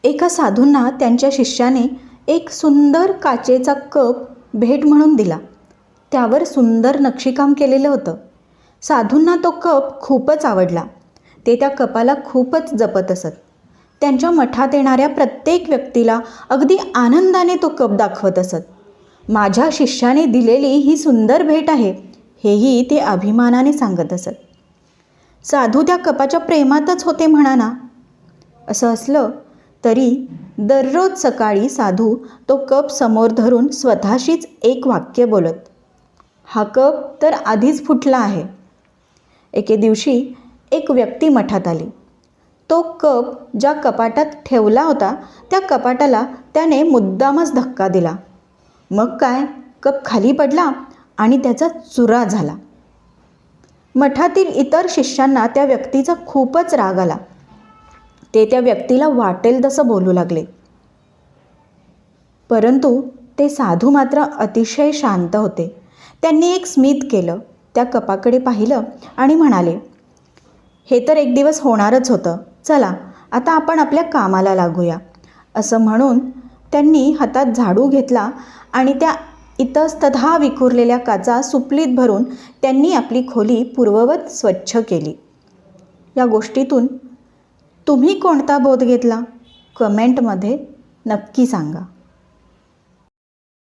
एका साधूंना त्यांच्या शिष्याने एक सुंदर काचेचा कप भेट म्हणून दिला. त्यावर सुंदर नक्षीकाम केलेलं होतं. साधूंना तो कप खूपच आवडला. ते त्या कपाला खूपच जपत असत. त्यांच्या मठात येणाऱ्या प्रत्येक व्यक्तीला अगदी आनंदाने तो कप दाखवत असत. माझ्या शिष्याने दिलेली ही सुंदर भेट आहे, हेही ते अभिमानाने सांगत असत. साधू त्या कपाच्या प्रेमातच होते म्हणा ना. असं असलं तरी दररोज सकाळी साधू तो कप समोर धरून स्वतःशीच एक वाक्य बोलत, हा कप तर आधीच फुटला आहे. एके दिवशी एक व्यक्ती मठात आली. तो कप ज्या कपाटात ठेवला होता त्या कपाटाला त्याने मुद्दामच धक्का दिला. मग काय, कप खाली पडला आणि त्याचा चुरा झाला. मठातील इतर शिष्यांना त्या व्यक्तीचा खूपच राग आला. ते त्या व्यक्तीला वाटेल तसं बोलू लागले. परंतु ते साधू मात्र अतिशय शांत होते. त्यांनी एक स्मित केलं, त्या कपाकडे पाहिलं आणि म्हणाले, हे तर एक दिवस होणारच होतं. चला आता आपण आपल्या कामाला लागूया. असं म्हणून त्यांनी हातात झाडू घेतला आणि त्या इतस्ततः विखुरलेल्या काचा सुपलीत भरून त्यांनी आपली खोली पूर्ववत स्वच्छ केली. या गोष्टीतून तुम्ही कोणता बोध घेतला? कमेंटमध्ये नक्की सांगा.